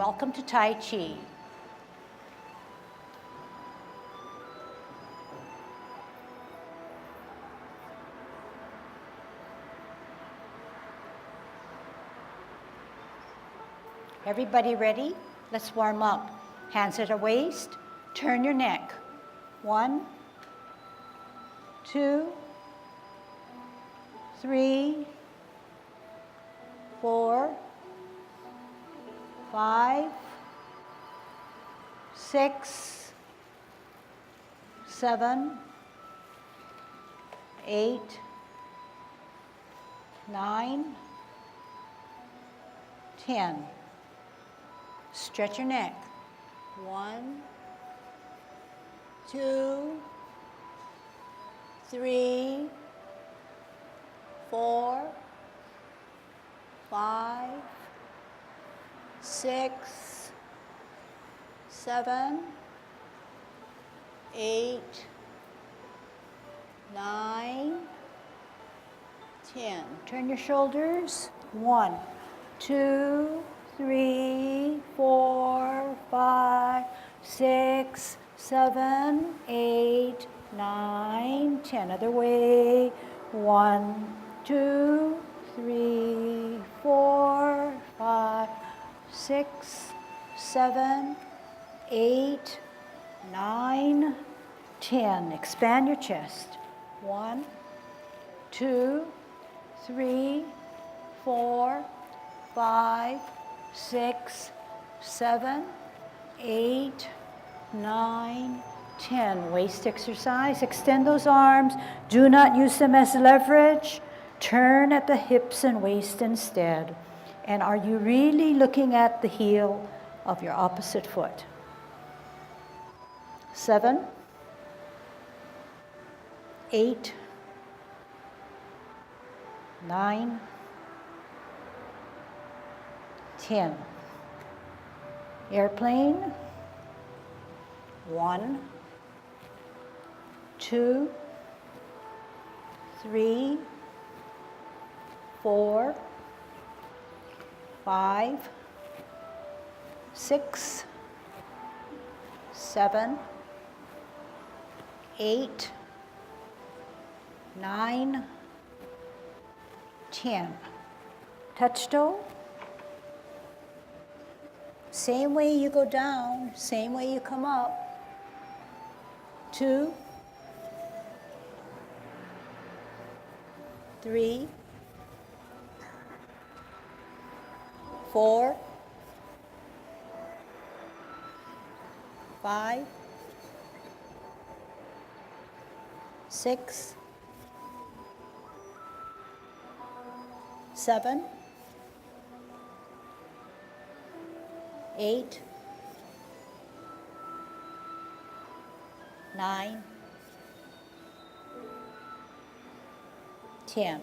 welcome to Tai Chi. Everybody ready? Let's warm up. Hands at the waist, turn your neck. 1, 2, 3, 4, 5, 6, 7, 8, 9, 10. Stretch your neck. 1, 2, 3, 4, 5, 6, 7, 8, 9, 10. Turn your shoulders. 1, 2, 3, 4, 5, 6, 7, 8, 9, 10. Other way. 1, 2, 3, 4, 5, 6, 7, 8, 9, 10. Expand your chest. 1, 2, 3, 4, 5, 6, 7, 8, 9, 10. Waist exercise. Extend those arms. Do not use them as leverage. Turn at the hips and waist instead. And are you really looking at the heel of your opposite foot? 7, 8, 9, 10. Airplane. 1, 2, 3, 4, 5, 6, 7, 8, 9, 10. Touch toe. Same way you go down, same way you come up. 2, 3, 4, 5, 6, 7, 8, 9, 10.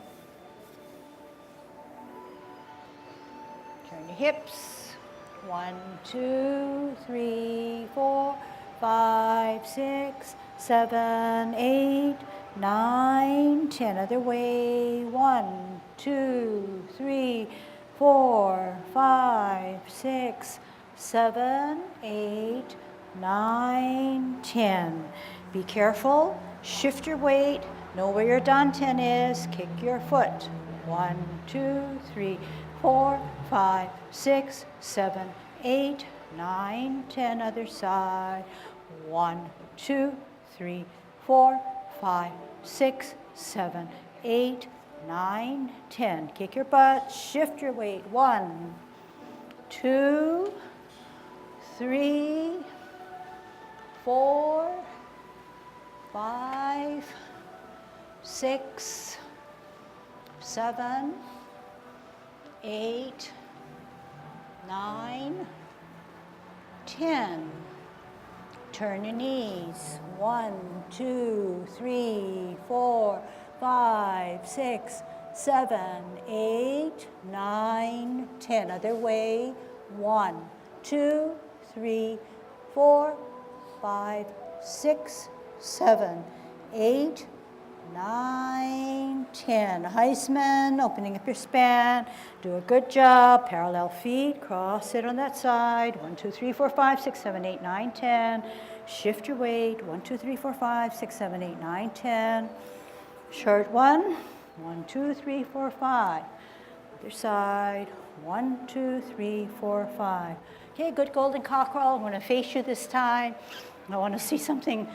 Turn your hips. 1, 2, 3, 4, 5, 6, 7, 8, 9, 10. Other way. 1, 2, 3, 4, 5, 6, 7, 8, 9, 10. Be careful. Shift your weight. Know where your dantian is. Kick your foot. 1, 2, 3, 4, 5, 6, 7, 8, 9, 10. Other side. 1, 2, 3, 4, 5, 6, 7, 8, 9, 10. Kick your butt. Shift your weight. 1, 2, 3, 4, 5, 6, 7, 8, 9, 10. Turn your knees. 1, 2, 3, 4, 5, 6, 7, 8, 9, 10. Other way. 1, 2, 3, 4, 5, 6, 7, 8, 9, 10. Heisman, opening up your span. Do a good job. Parallel feet, cross it on that side. 1, 2, 3, 4, 5, 6, 7, 8, 9, 10. Shift your weight. 1, 2, 3, 4, 5, 6, 7, 8, 9, 10. Short one. 1, 2, 3, 4, 5. Other side. 1, 2, 3, 4, 5. Okay, good golden cockerel. I'm going to face you this time. I want to see something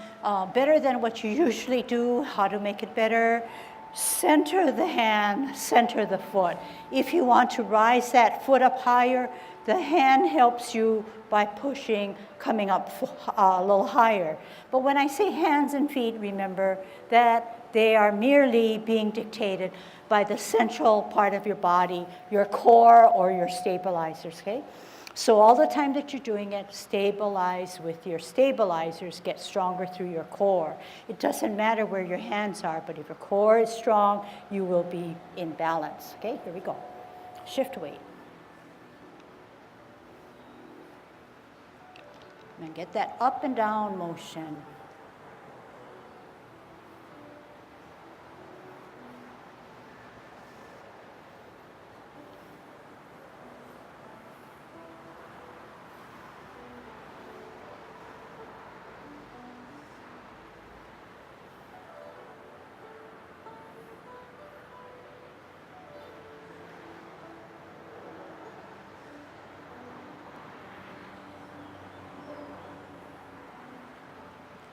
better than what you usually do. How to make it better. Center the hand, center the foot. If you want to rise that foot up higher, the hand helps you by pushing, coming up a little higher. But when I say hands and feet, remember that they are merely being dictated by the central part of your body, your core or your stabilizers, okay? So all the time that you're doing it, stabilize with your stabilizers, get stronger through your core. It doesn't matter where your hands are, but if your core is strong, you will be in balance. Okay, here we go. Shift weight. And get that up and down motion.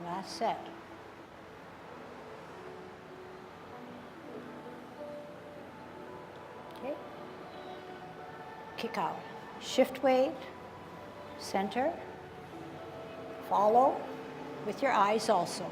Last set. Okay. Kick out. Shift weight, center, follow with your eyes also.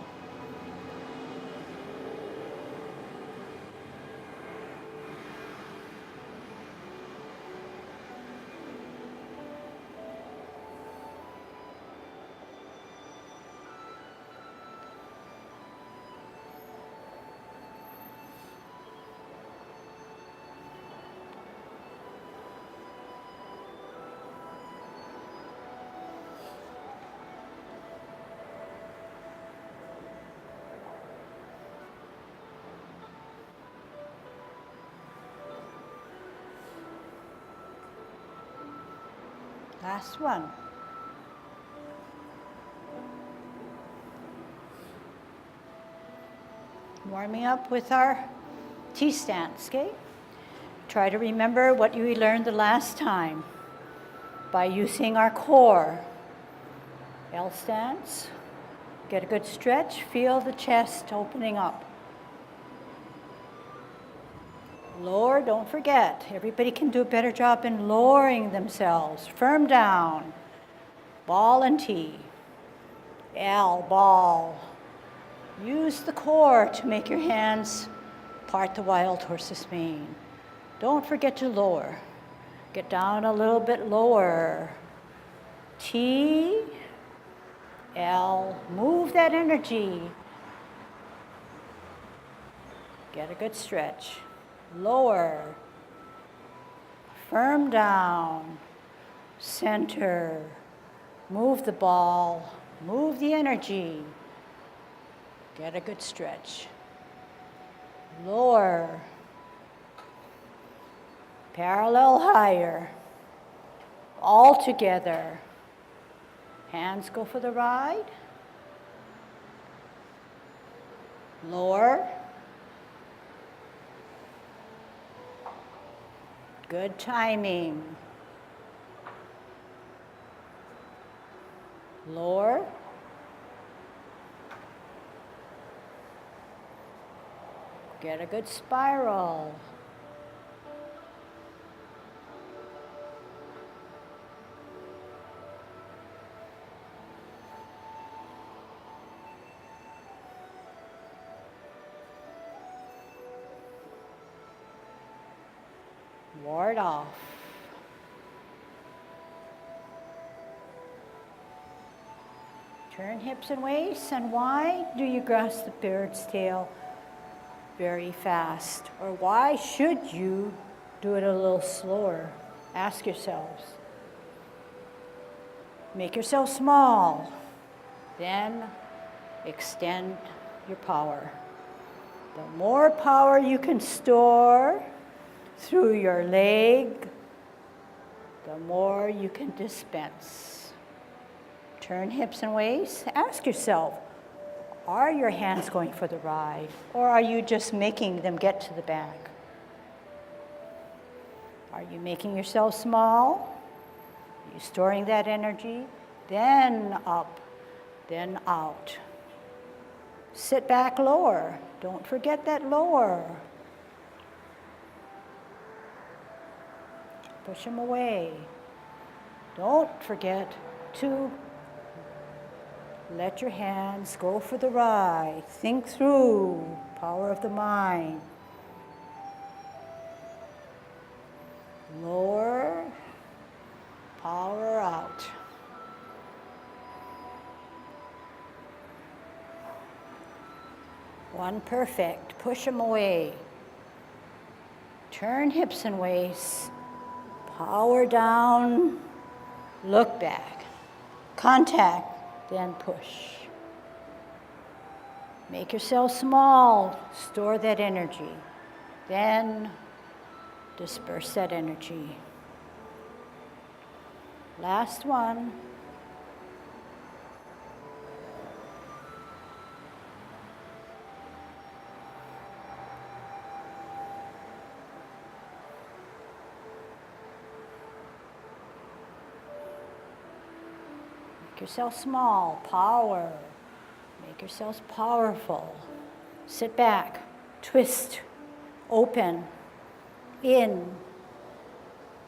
Last one. Warming up with our T-stance, okay? Try to remember what you learned the last time by using our core. L stance. Get a good stretch. Feel the chest opening up. Lower, don't forget. Everybody can do a better job in lowering themselves. Firm down. Ball and T. L, ball. Use the core to make your hands part the wild horse's mane. Don't forget to lower. Get down a little bit lower. T, L. Move that energy. Get a good stretch. Lower, firm down, center, move the ball, move the energy, get a good stretch. Lower, parallel higher, all together. Hands go for the ride. Lower. Good timing. Lower. Get a good spiral. Ward off. Turn hips and waists, and why do you grasp the bird's tail very fast? Or why should you do it a little slower? Ask yourselves. Make yourself small, then extend your power. The more power you can store through your leg, the more you can dispense. Turn hips and waists. Ask yourself, are your hands going for the ride, or are you just making them get to the back? Are you making yourself small? Are you storing that energy? Then up, then out. Sit back lower. Don't forget that lower. Push them away. Don't forget to let your hands go for the ride. Think through. Power of the mind. Lower. Power out. One perfect. Push them away. Turn hips and waists. Power down. Look back. Contact, then push. Make yourself small. Store that energy. Then disperse that energy. Last one. Make yourself small, power. Make yourselves powerful. Sit back, twist, open, in.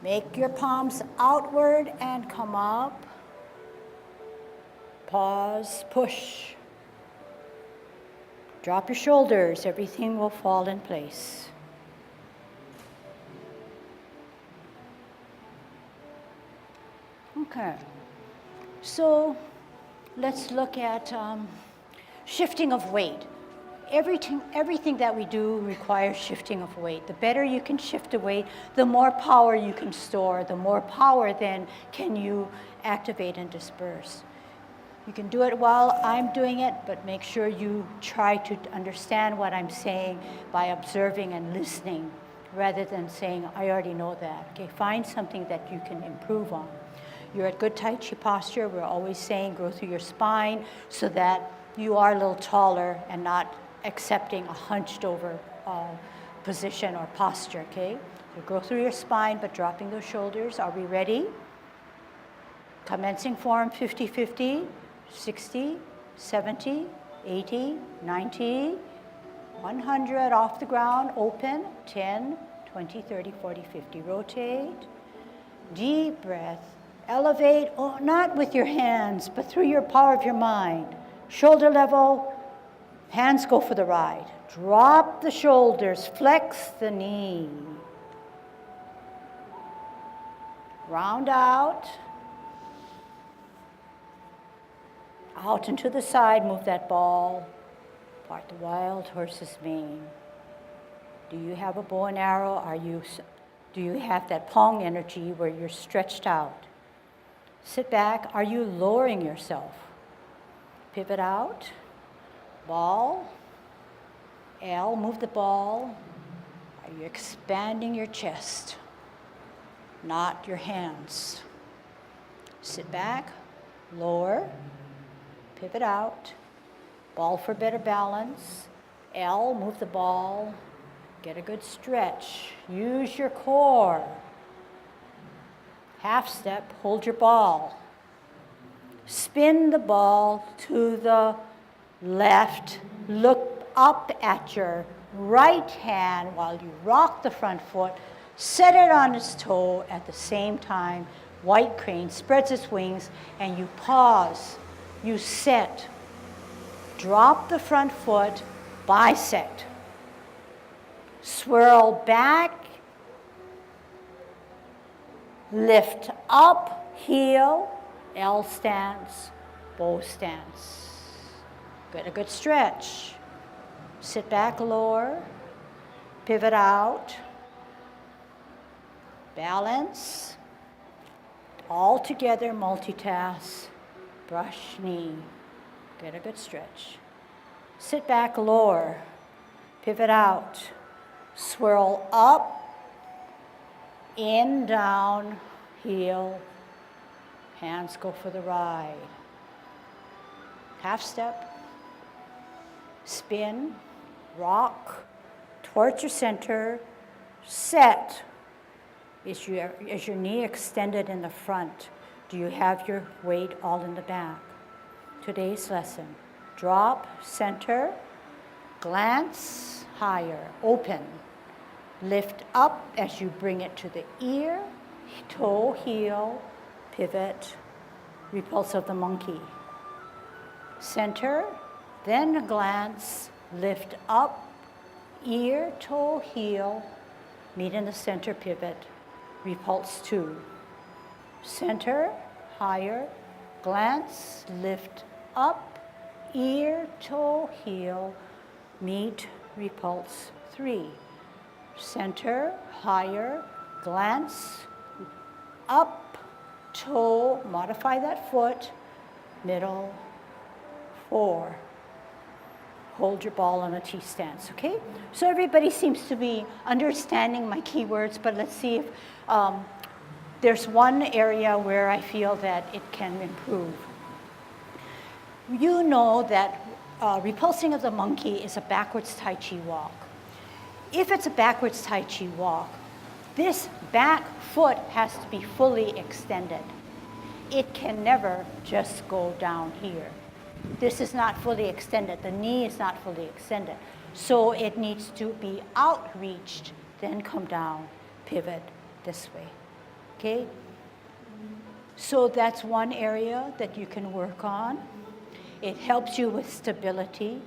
Make your palms outward and come up. Pause, push. Drop your shoulders, everything will fall in place. Okay. So let's look at shifting of weight. Everything that we do requires shifting of weight. The better you can shift the weight, the more power you can store, the more power then can you activate and disperse. You can do it while I'm doing it, but make sure you try to understand what I'm saying by observing and listening rather than saying, I already know that. Okay, find something that you can improve on. You're at good Tai Chi posture. We're always saying grow through your spine so that you are a little taller and not accepting a hunched over position or posture, okay? So grow through your spine, but dropping those shoulders. Are we ready? Commencing form 50-50, 60, 70, 80, 90, 100 off the ground, open, 10, 20, 30, 40, 50. Rotate, deep breath. Elevate, not with your hands, but through your power of your mind. Shoulder level, hands go for the ride. Drop the shoulders, flex the knee. Round out. Out and to the side, move that ball. Part the wild horse's mane. Do you have a bow and arrow? Do you have that Pong energy where you're stretched out? Sit back. Are you lowering yourself? Pivot out. Ball. L, move the ball. Are you expanding your chest? Not your hands. Sit back. Lower. Pivot out. Ball for better balance. L, move the ball. Get a good stretch. Use your core. Half step, hold your ball. Spin the ball to the left. Look up at your right hand while you rock the front foot. Set it on its toe at the same time. White crane spreads its wings and you pause. You set. Drop the front foot, bisect. Swirl back. Lift up, heel, L stance, bow stance. Get a good stretch. Sit back, lower, pivot out, balance, all together, multitask, brush knee. Get a good stretch. Sit back, lower, pivot out, swirl up, in, down, heel, hands go for the ride. Half step, spin, rock, towards your center, set. Is your knee extended in the front? Do you have your weight all in the back? Today's lesson, drop, center, glance, higher, open. Lift up as you bring it to the ear, toe, heel, pivot, repulse of the monkey. Center, then a glance, lift up, ear, toe, heel, meet in the center, pivot, repulse 2. Center, higher, glance, lift up, ear, toe, heel, meet, repulse 3. Center, higher, glance, up, toe, modify that foot, middle, 4. Hold your ball on a T stance, okay? So everybody seems to be understanding my keywords, but let's see if there's one area where I feel that it can improve. You know that repulsing of the monkey is a backwards Tai Chi walk. If it's a backwards Tai Chi walk, this back foot has to be fully extended. It can never just go down here. This is not fully extended. The knee is not fully extended. So it needs to be outreached, then come down, pivot this way, okay? So that's one area that you can work on. It helps you with stability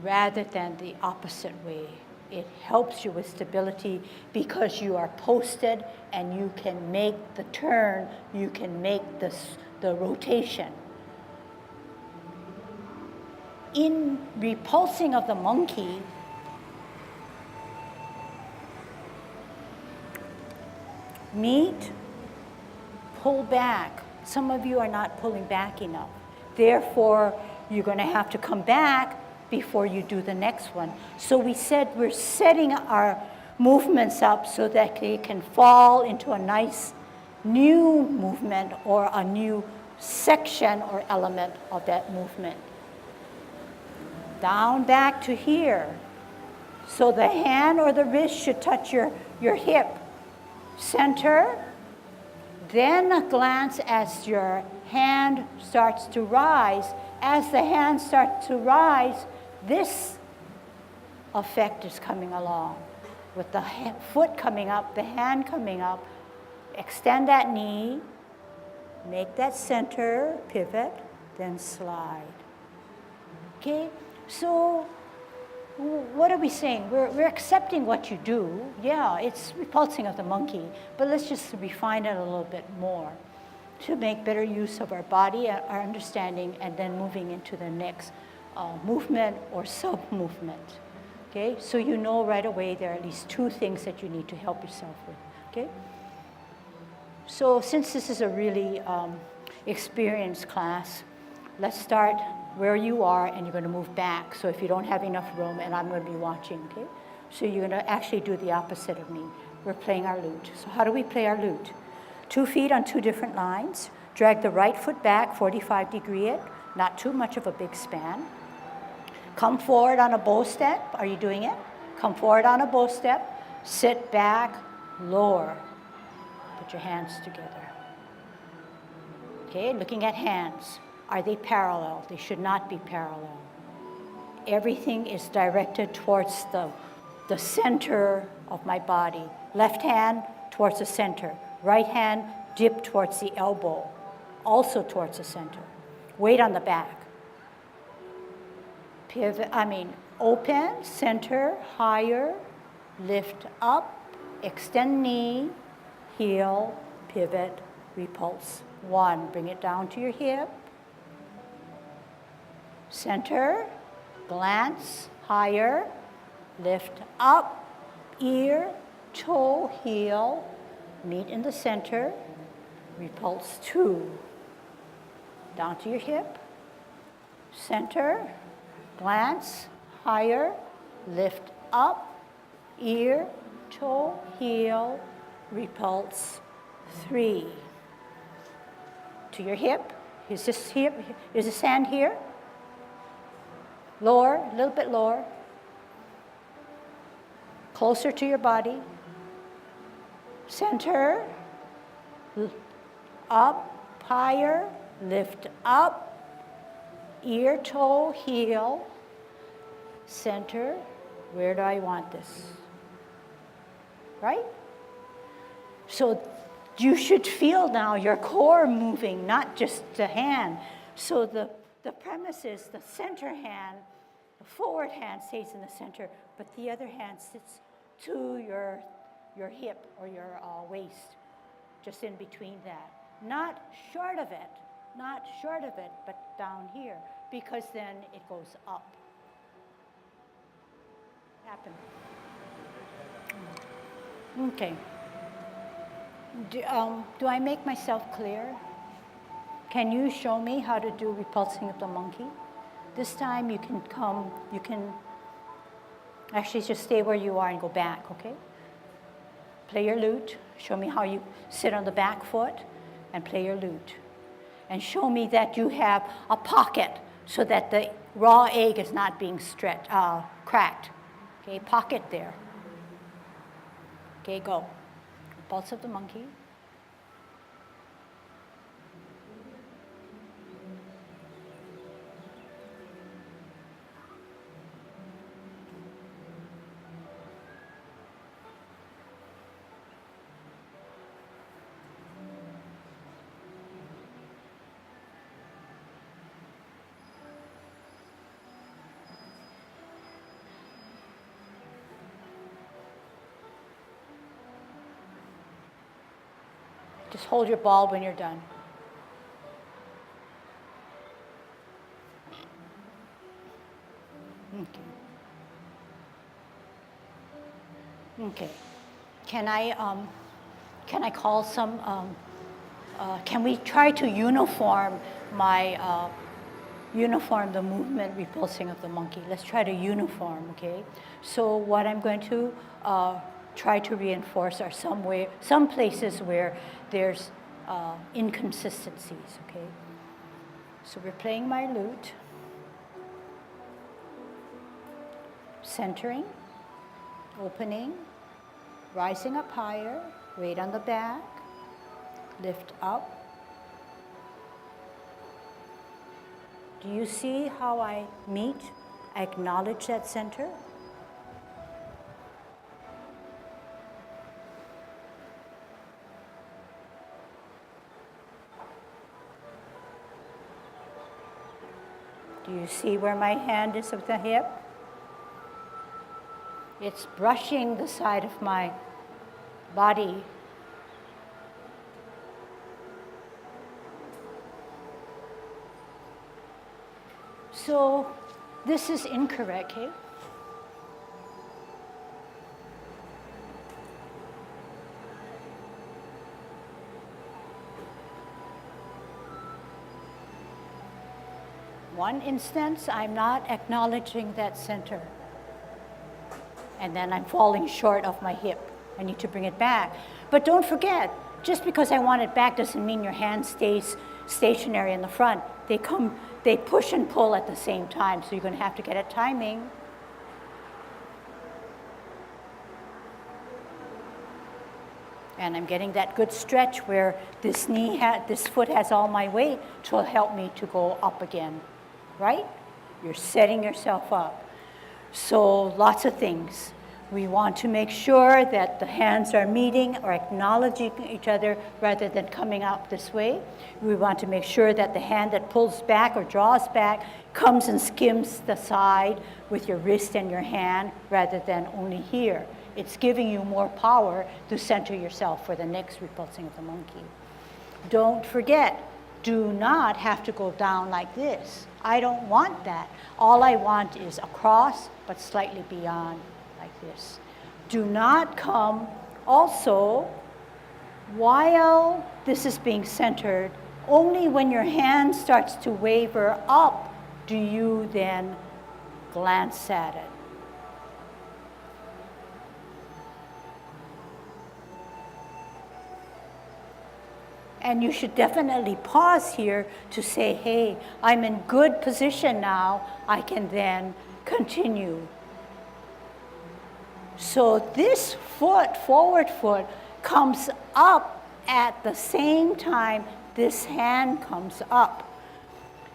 rather than the opposite way. It helps you with stability because you are posted and you can make the turn, you can make the rotation. In repulsing of the monkey, meet, pull back. Some of you are not pulling back enough. Therefore, you're going to have to come back before you do the next one. So we said we're setting our movements up so that they can fall into a nice new movement or a new section or element of that movement. Down back to here. So the hand or the wrist should touch your hip. Center, then a glance as your hand starts to rise. As the hand starts to rise, this effect is coming along. With the foot coming up, the hand coming up, extend that knee, make that center, pivot, then slide. Okay, so what are we saying? We're accepting what you do. Yeah, it's repulsing of the monkey, but let's just refine it a little bit more to make better use of our body, our understanding, and then moving into the next movement or sub-movement. Okay, so you know right away there are at least 2 things that you need to help yourself with. Okay, so since this is a really experienced class, let's start where you are and you're going to move back. So if you don't have enough room, and I'm going to be watching, okay? So you're going to actually do the opposite of me. We're playing our lute. So how do we play our lute? 2 feet on 2 different lines. Drag the right foot back, 45-degree it, not too much of a big span. Come forward on a bow step. Are you doing it? Come forward on a bow step. Sit back, lower. Put your hands together. Okay, looking at hands. Are they parallel? They should not be parallel. Everything is directed towards the center of my body. Left hand towards the center. Right hand dip towards the elbow, also towards the center. Weight on the back. Pivot, open, center, higher, lift up, extend knee, heel, pivot, repulse. 1, bring it down to your hip. Center, glance, higher, lift up, ear, toe, heel, meet in the center, repulse 2. Down to your hip, center, glance, higher, lift up, ear, toe, heel, repulse, 3. To your hip. Is this hip? Is this hand here? Lower, a little bit lower. Closer to your body. Center. Up, higher, lift up, ear, toe, heel, center. Where do I want this? Right? So you should feel now your core moving, not just the hand. So the premise is the center hand, the forward hand stays in the center, but the other hand sits to your hip or your waist, just in between that. Not short of it, but down here, because then it goes up. Happen. Okay. Do I make myself clear? Can you show me how to do repulsing of the monkey? This time you can actually just stay where you are and go back, okay? Play your lute. Show me how you sit on the back foot and play your lute. And show me that you have a pocket so that the raw egg is not being cracked. Okay, pocket there. Okay, go. Pulse of the monkey. Just hold your ball when you're done. Okay. Can I call some? Can we try to uniform the movement repulsing of the monkey? Let's try to uniform. Okay. So what I'm going to try to reinforce are some places where there's inconsistencies, okay? So we're playing my lute, centering, opening, rising up higher, weight on the back, lift up. Do you see how I acknowledge that center? Do you see where my hand is of the hip? It's brushing the side of my body. So this is incorrect, okay? One instance, I'm not acknowledging that center. And then I'm falling short of my hip. I need to bring it back. But don't forget, just because I want it back doesn't mean your hand stays stationary in the front. They push and pull at the same time, so you're going to have to get it timing. And I'm getting that good stretch where this foot has all my weight, which will help me to go up again. Right? You're setting yourself up. So lots of things. We want to make sure that the hands are meeting or acknowledging each other rather than coming out this way. We want to make sure that the hand that pulls back or draws back comes and skims the side with your wrist and your hand rather than only here. It's giving you more power to center yourself for the next repulsing of the monkey. Don't forget, do not have to go down like this. I don't want that. All I want is across, but slightly beyond, like this. Do not come also, while this is being centered, only when your hand starts to waver up do you then glance at it. And you should definitely pause here to say, hey, I'm in good position now. I can then continue. So this foot, forward foot, comes up at the same time this hand comes up.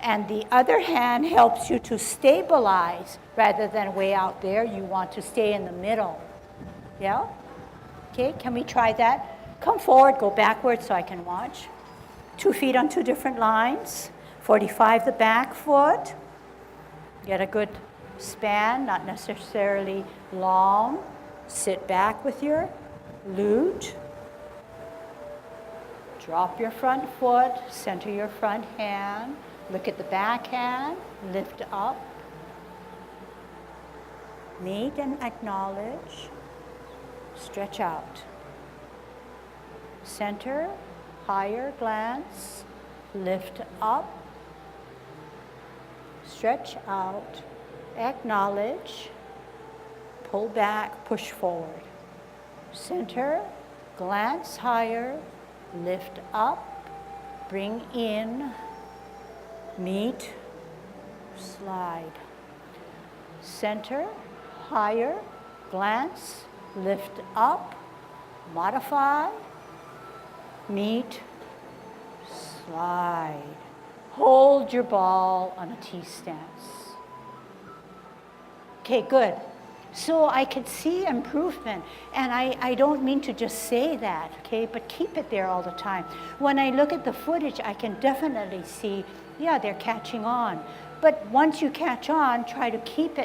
And the other hand helps you to stabilize rather than way out there. You want to stay in the middle. Yeah? Okay, can we try that? Come forward, go backwards so I can watch. 2 feet on 2 different lines. 45 the back foot. Get a good span, not necessarily long. Sit back with your glute. Drop your front foot, center your front hand. Look at the back hand, lift up. Meet and acknowledge. Stretch out. Center, higher glance, lift up. Stretch out, acknowledge, pull back, push forward. Center, glance higher, lift up, bring in, meet, slide. Center, higher, glance, lift up, modify, meet, slide. Hold your ball on a T stance. Okay, good. So I could see improvement, and I don't mean to just say that, okay, but keep it there all the time. When I look at the footage, I can definitely see, yeah, they're catching on. But once you catch on, try to keep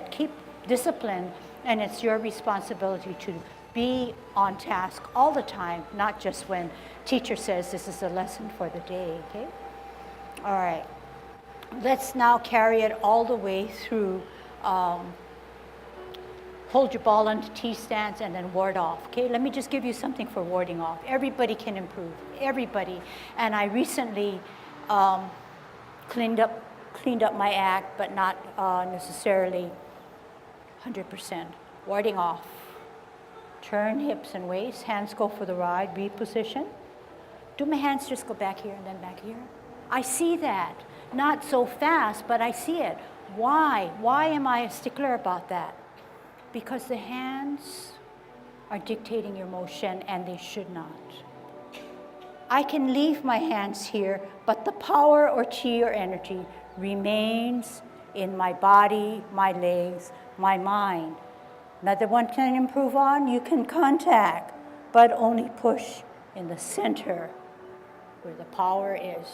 discipline, and it's your responsibility to be on task all the time, not just when teacher says this is a lesson for the day, okay? All right, let's now carry it all the way through. Hold your ball on the T stance and then ward off, okay? Let me just give you something for warding off. Everybody can improve, everybody. And I recently cleaned up my act, but not necessarily 100%. Warding off. Turn hips and waist, hands go for the ride, reposition. Do my hands just go back here and then back here? I see that. Not so fast, but I see it. Why? Why am I a stickler about that? Because the hands are dictating your motion, and they should not. I can leave my hands here, but the power or chi or energy remains in my body, my legs, my mind. Another one can improve on, you can contact, but only push in the center where the power is.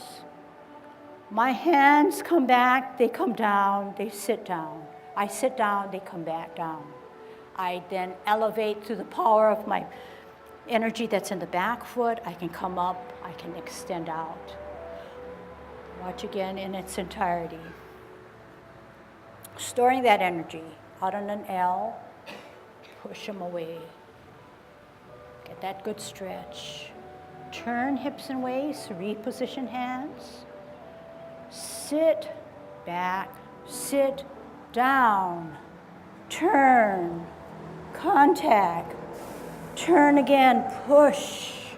My hands come back, they come down, they sit down. I sit down, they come back down. I then elevate through the power of my energy that's in the back foot. I can come up, I can extend out. Watch again in its entirety. Storing that energy out on an L, push them away. Get that good stretch. Turn hips and waist, reposition hands. Sit back, sit down, turn, contact, turn again, push.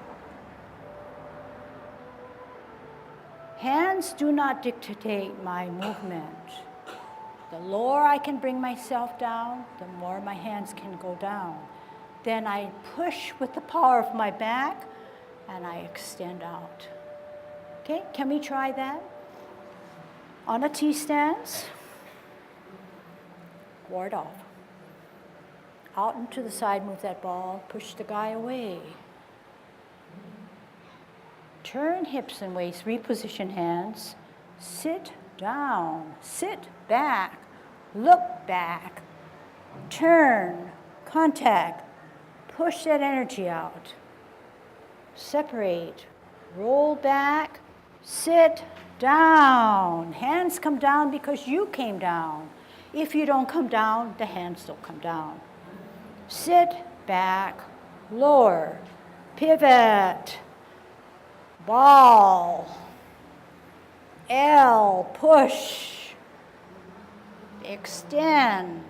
Hands do not dictate my movement. The lower I can bring myself down, the more my hands can go down. Then I push with the power of my back, and I extend out. Okay, can we try that? On a T stance, ward off. Out and to the side, move that ball, push the guy away. Turn hips and waist, reposition hands, sit down, sit back, look back, turn, contact, push that energy out. Separate, roll back, sit down. Hands come down because you came down. If you don't come down, the hands don't come down. Sit back, lower, pivot, ball, L, push, extend,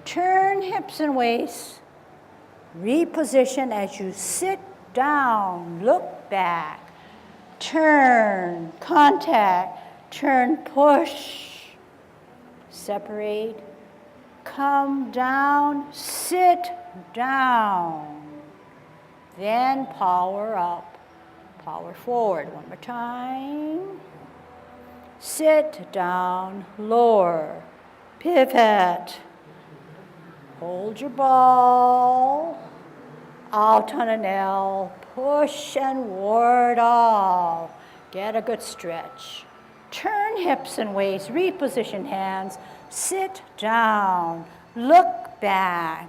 turn hips and waist, reposition as you sit down, look back, turn, contact, turn, push, separate, come down, sit down, then power up, power forward. One more time. Sit down, lower, pivot, hold your ball, out on an L, push and ward off. Get a good stretch. Turn hips and waist, reposition hands, sit down, look back,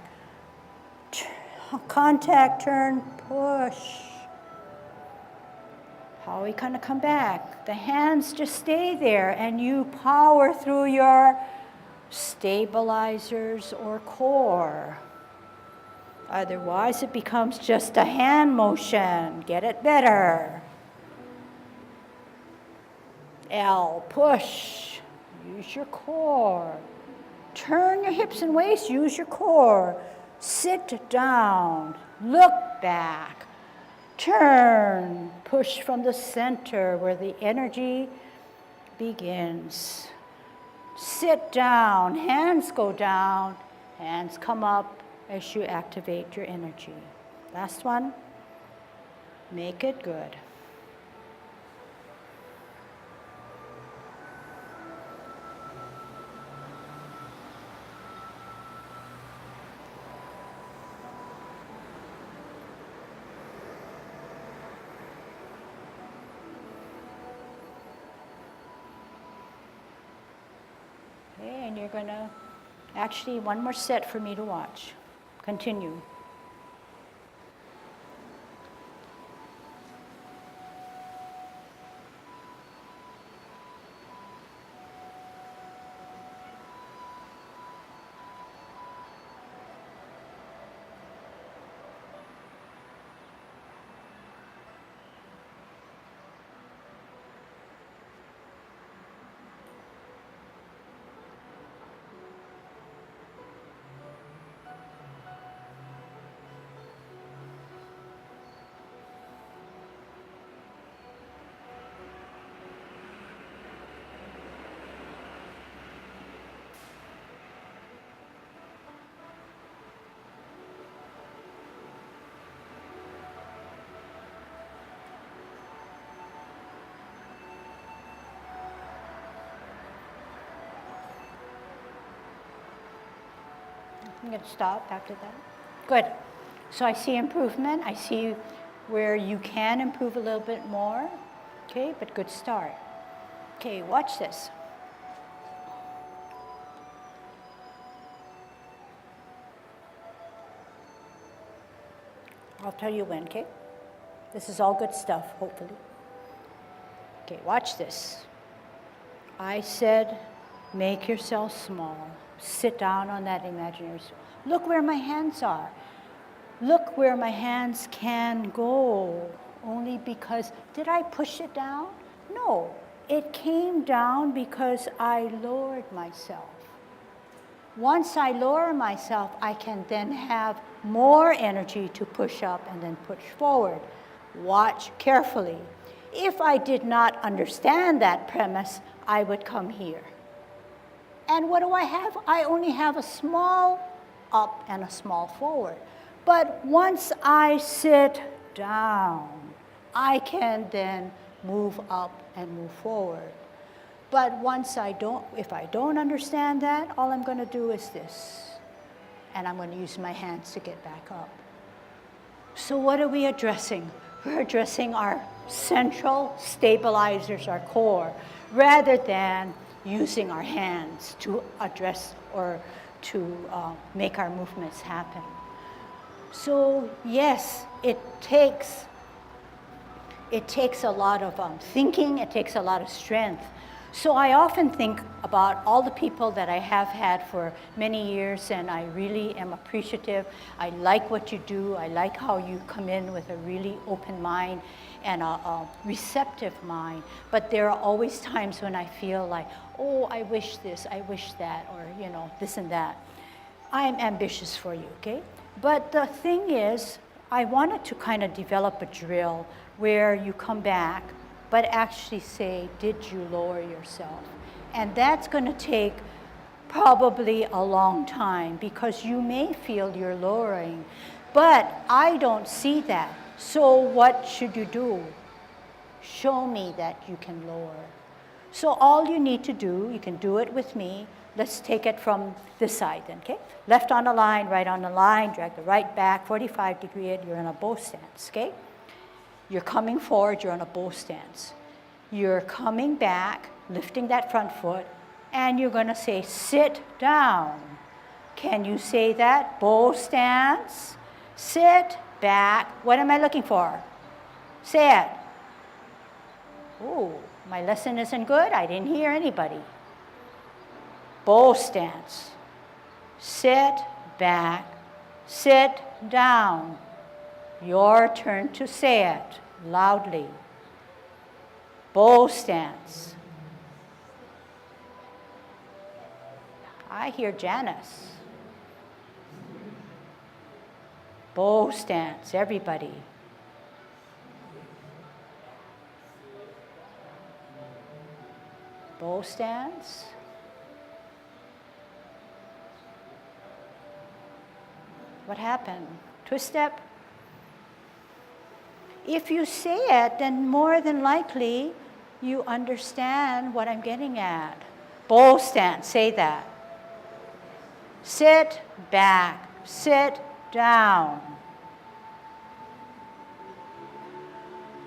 contact, turn, push. How are we going to come back? The hands just stay there and you power through your stabilizers or core. Otherwise, it becomes just a hand motion. Get it better. L, push. Use your core. Turn your hips and waist. Use your core. Sit down. Look back. Turn. Push from the center where the energy begins. Sit down. Hands go down. Hands come up as you activate your energy. Last one. Make it good. Okay, and you're going to, actually one more set for me to watch. Continue. I'm going to stop after that. Good. So I see improvement. I see where you can improve a little bit more. Okay, but good start. Okay, watch this. I'll tell you when, okay? This is all good stuff, hopefully. Okay, watch this. I said, make yourself small. Sit down on that imaginary stool. Look where my hands are. Look where my hands can go. Only because, did I push it down? No, it came down because I lowered myself. Once I lower myself, I can then have more energy to push up and then push forward. Watch carefully. If I did not understand that premise, I would come here. And what do I have? I only have a small up and a small forward. But once I sit down, I can then move up and move forward. But if I don't understand that, all I'm going to do is this. And I'm going to use my hands to get back up. So what are we addressing? We're addressing our central stabilizers, our core, rather than using our hands to address or to make our movements happen. So yes, it takes a lot of thinking, it takes a lot of strength. So I often think about all the people that I have had for many years, and I really am appreciative. I like what you do. I like how you come in with a really open mind and a receptive mind. But there are always times when I feel like, oh, I wish this, I wish that, or this and that. I am ambitious for you, okay? But the thing is, I wanted to kind of develop a drill where you come back but actually say, did you lower yourself? And that's going to take probably a long time because you may feel you're lowering, but I don't see that. So what should you do? Show me that you can lower. So all you need to do, you can do it with me. Let's take it from this side then, okay? Left on the line, right on the line, drag the right back, 45 degree, you're in a bow stance, okay? You're coming forward, you're on a bow stance. You're coming back, lifting that front foot, and you're gonna say, sit down. Can you say that? Bow stance, sit back. What am I looking for? Say it. Ooh, my lesson isn't good. I didn't hear anybody. Bow stance. Sit back, sit down. Your turn to say it loudly. Bow stance. I hear Janice. Bow stance, everybody. Bow stance. What happened? Twist step. If you say it, then more than likely you understand what I'm getting at. Bow stance, say that. Sit back, sit down.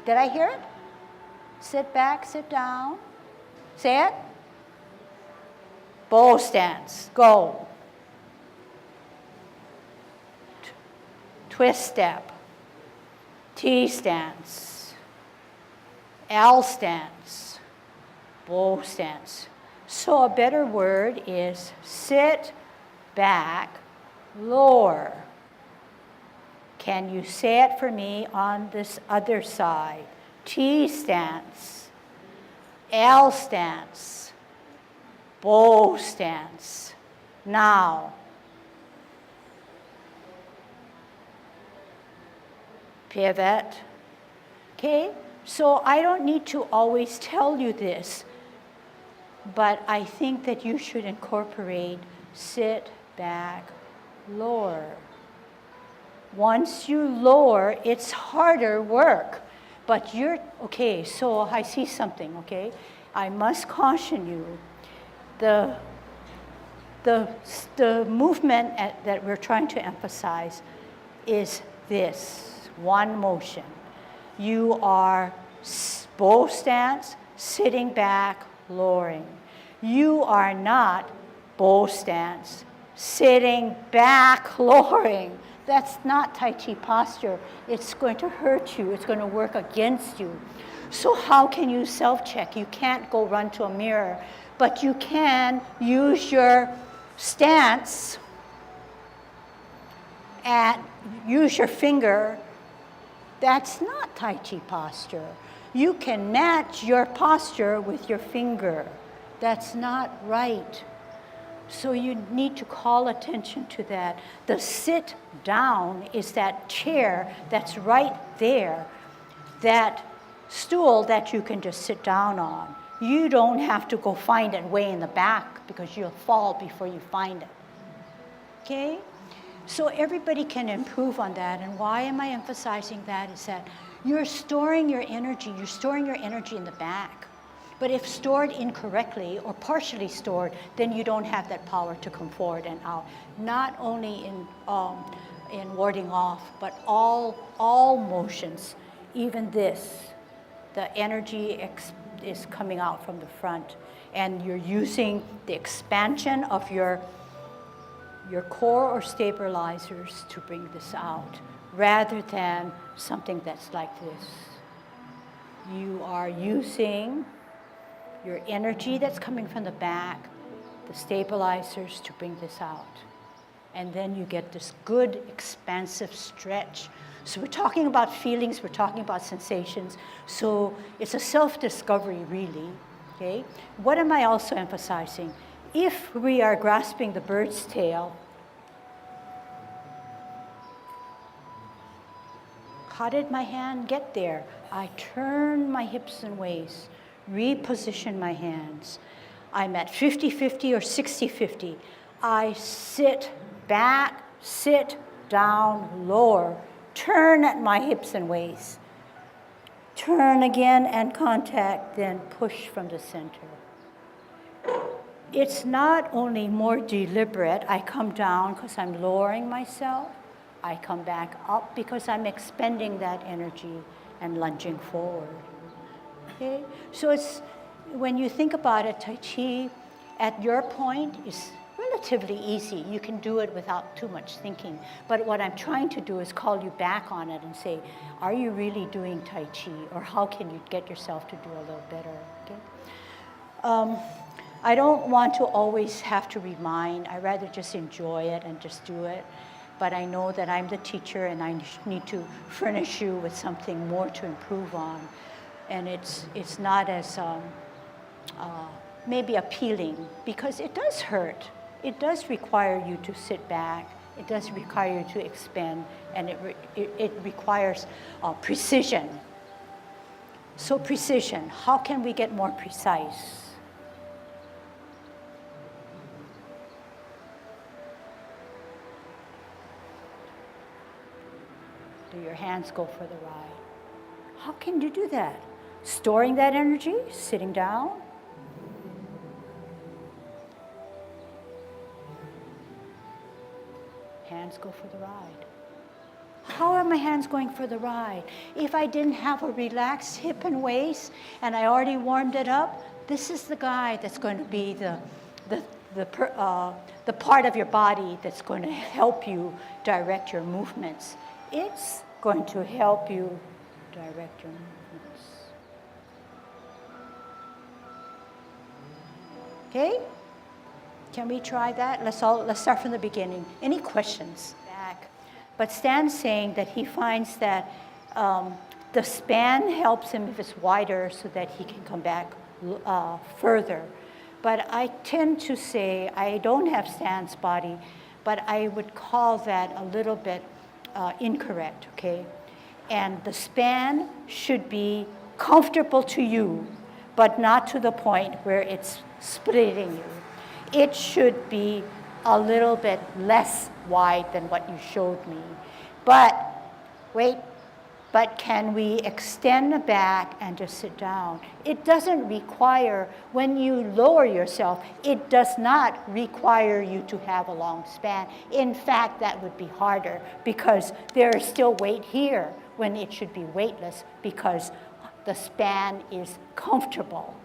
Did I hear it? Sit back, sit down. Say it. Bow stance, go. Twist step. T stance. L stance. Bow stance. So a better word is sit back, lower. Can you say it for me on this other side? T stance, L stance, bow stance. Now, pivot. Okay, so I don't need to always tell you this, but I think that you should incorporate sit back, lower. Once you lower, it's harder work, but you're, okay, so I see something, okay? I must caution you. The movement that we're trying to emphasize is this, one motion. You are bow stance, sitting back, lowering. You are not bow stance, sitting back, lowering. That's not Tai Chi posture. It's going to hurt you. It's going to work against you. So how can you self-check? You can't go run to a mirror, but you can use your stance and use your finger. That's not Tai Chi posture. You can match your posture with your finger. That's not right. So you need to call attention to that. The sit down is that chair that's right there, that stool that you can just sit down on. You don't have to go find it way in the back because you'll fall before you find it. Okay? So everybody can improve on that. And why am I emphasizing that is that you're storing your energy. You're storing your energy in the back. But if stored incorrectly or partially stored, then you don't have that power to come forward and out. Not only in warding off, but all motions, even this, the energy is coming out from the front, and you're using the expansion of your core or stabilizers to bring this out, rather than something that's like this. You are using your energy that's coming from the back, the stabilizers to bring this out. And then you get this good expansive stretch. So we're talking about feelings, we're talking about sensations. So it's a self-discovery really, okay? What am I also emphasizing? If we are grasping the bird's tail, How did my hand get there? I turn my hips and waist, reposition my hands. I'm at 50-50 or 60-50. I sit back, sit down, lower, turn at my hips and waist. Turn again and contact, then push from the center. It's not only more deliberate, I come down because I'm lowering myself. I come back up because I'm expending that energy and lunging forward. Okay? So it's, when you think about it, Tai Chi at your point is relatively easy. You can do it without too much thinking. But what I'm trying to do is call you back on it and say, are you really doing Tai Chi? Or how can you get yourself to do a little better? Okay? I don't want to always have to remind. I rather just enjoy it and just do it. But I know that I'm the teacher and I need to furnish you with something more to improve on. And it's not as maybe appealing, because it does hurt. It does require you to sit back. It does require you to expand, and it requires precision. So precision, how can we get more precise? Do your hands go for the ride? How can you do that? Storing that energy, sitting down. Hands go for the ride. How are my hands going for the ride? If I didn't have a relaxed hip and waist and I already warmed it up, this is the guy that's going to be the part of your body that's going to help you direct your movements. It's going to help you direct your movements. Okay? Can we try that? Let's start from the beginning. Any questions? Back. But Stan's saying that he finds that the span helps him if it's wider so that he can come back further. But I tend to say, I don't have Stan's body, but I would call that a little bit incorrect, okay? And the span should be comfortable to you, but not to the point where it's splitting you. It should be a little bit less wide than what you showed me. But, wait, but can we extend the back and just sit down? It doesn't require, when you lower yourself, it does not require you to have a long span. In fact, that would be harder because there is still weight here when it should be weightless because the span is comfortable.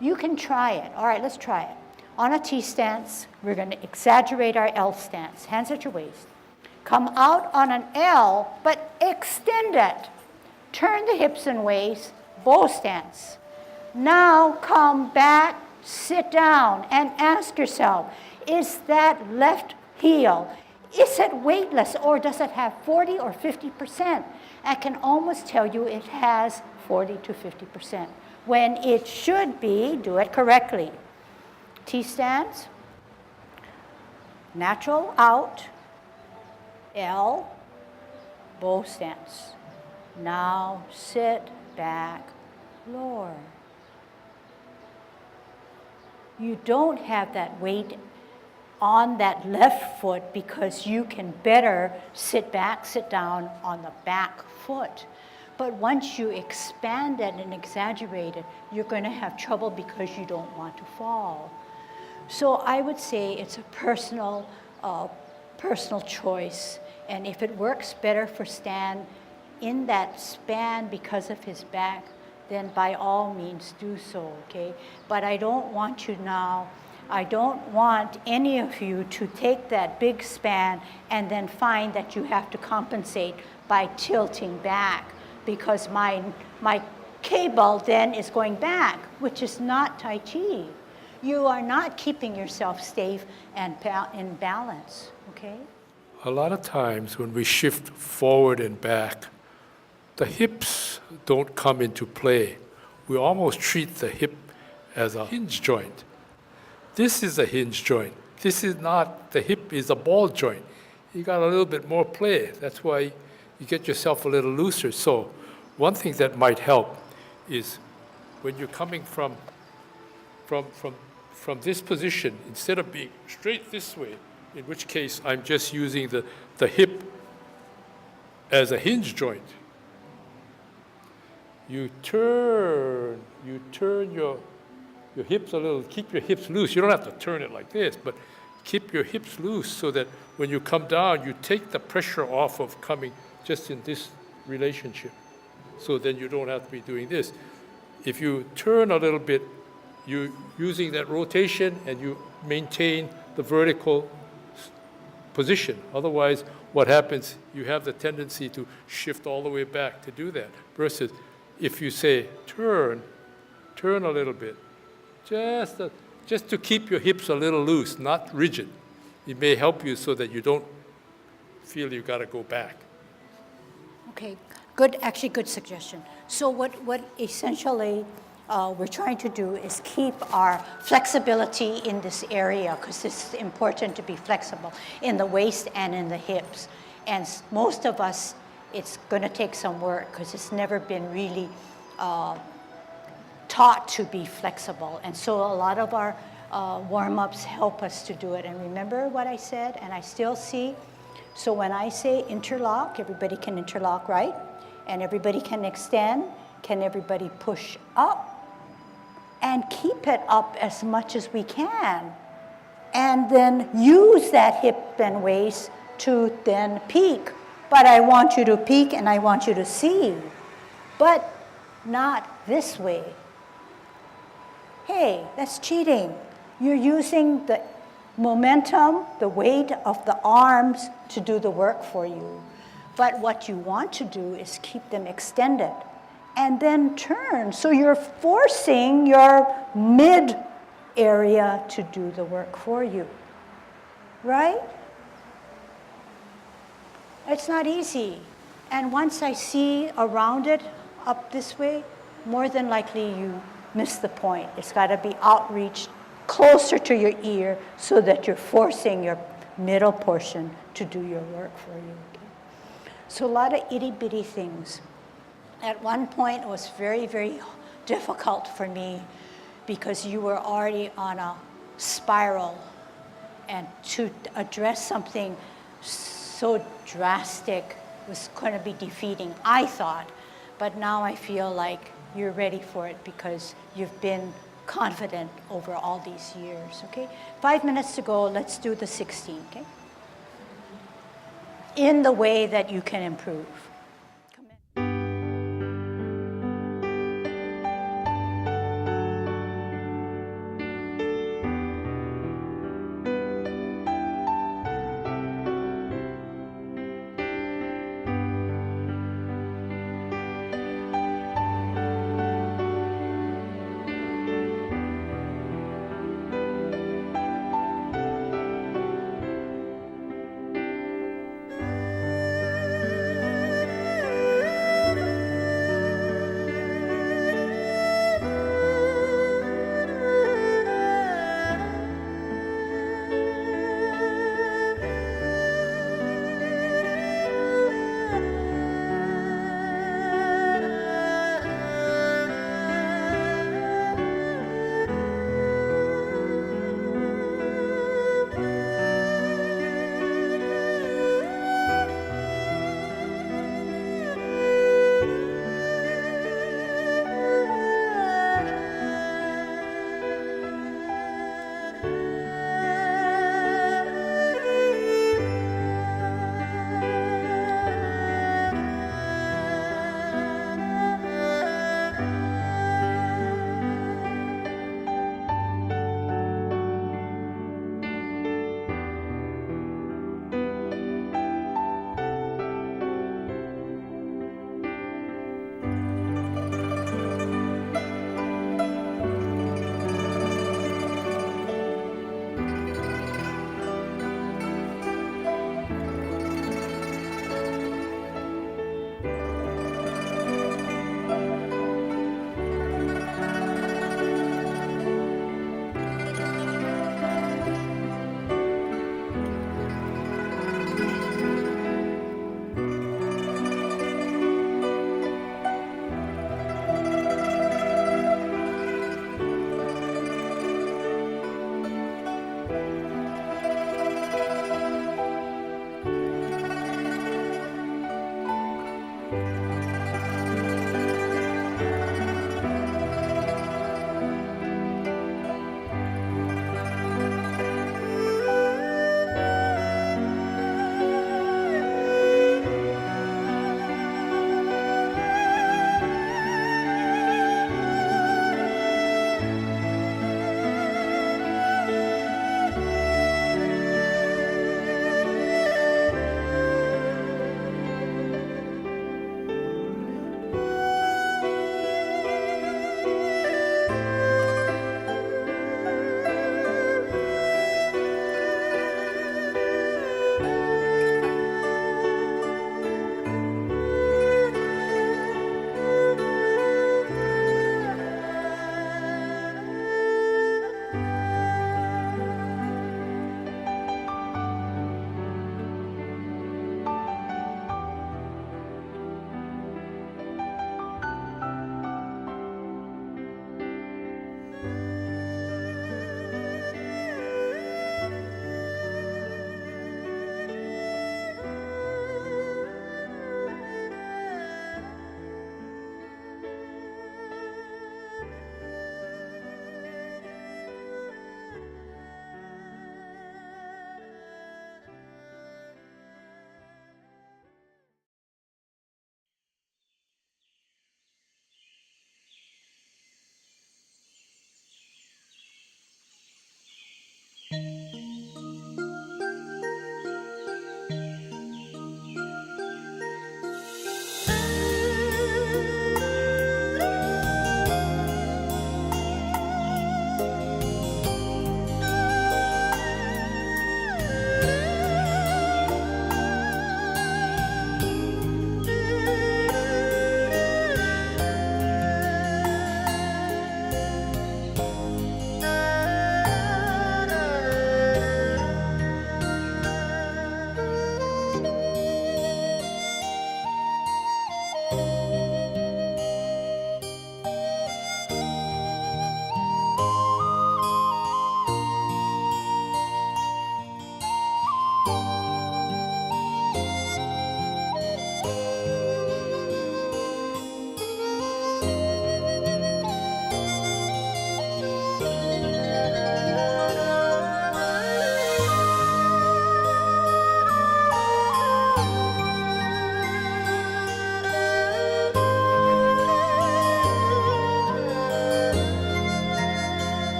You can try it. All right, let's try it. On a T stance, we're going to exaggerate our L stance. Hands at your waist. Come out on an L, but extend it. Turn the hips and waist, bow stance. Now come back, sit down, and ask yourself, is that left heel, is it weightless or does it have 40 or 50%? I can almost tell you it has 40 to 50%. When it should be, do it correctly. T stance, natural out, L, bow stance. Now sit back, lower. You don't have that weight on that left foot because you can better sit back, sit down on the back foot. But once you expand it and exaggerate it, you're going to have trouble because you don't want to fall. So I would say it's a personal choice. And if it works better for Stan in that span because of his back, then by all means do so, okay? But I don't want you now, I don't want any of you to take that big span and then find that you have to compensate by tilting back, because my cable then is going back, which is not Tai Chi. You are not keeping yourself safe and in balance, okay? A lot of times when we shift forward and back, the hips don't come into play. We almost treat the hip as a hinge joint. This is a hinge joint. This is not, the hip is a ball joint. You got a little bit more play. That's why you get yourself a little looser. So one thing that might help is when you're coming from this position, instead of being straight this way, in which case I'm just using the hip as a hinge joint. You turn your hips a little, keep your hips loose. You don't have to turn it like this, but keep your hips loose so that when you come down, you take the pressure off of coming just in this relationship. So then you don't have to be doing this. If you turn a little bit, you're using that rotation and you maintain the vertical position. Otherwise, what happens, you have the tendency to shift all the way back to do that. Versus if you say, turn a little bit, just to keep your hips a little loose, not rigid. It may help you so that you don't feel you got to go back. Okay, good, actually good suggestion. So what essentially we're trying to do is keep our flexibility in this area, because it's important to be flexible in the waist and in the hips. And most of us, it's going to take some work because it's never been really taught to be flexible. And so a lot of our warm-ups help us to do it. And remember what I said, and I still see. So when I say interlock, everybody can interlock, right? And everybody can extend. Can everybody push up? And keep it up as much as we can. And then use that hip and waist to then peak. But I want you to peak and I want you to see. But not this way. Hey, that's cheating. You're using the momentum, the weight of the arms to do the work for you. But what you want to do is keep them extended and then turn. So you're forcing your mid area to do the work for you, right? It's not easy. And once I see around it up this way, more than likely you miss the point. It's got to be outreached closer to your ear so that you're forcing your middle portion to do your work for you. Okay? So a lot of itty-bitty things. At one point, it was very, very difficult for me because you were already on a spiral. And to address something so drastic was going to be defeating, I thought. But now I feel like you're ready for it because you've been confident over all these years, okay? 5 minutes to go, let's do the 16, okay? In the way that you can improve.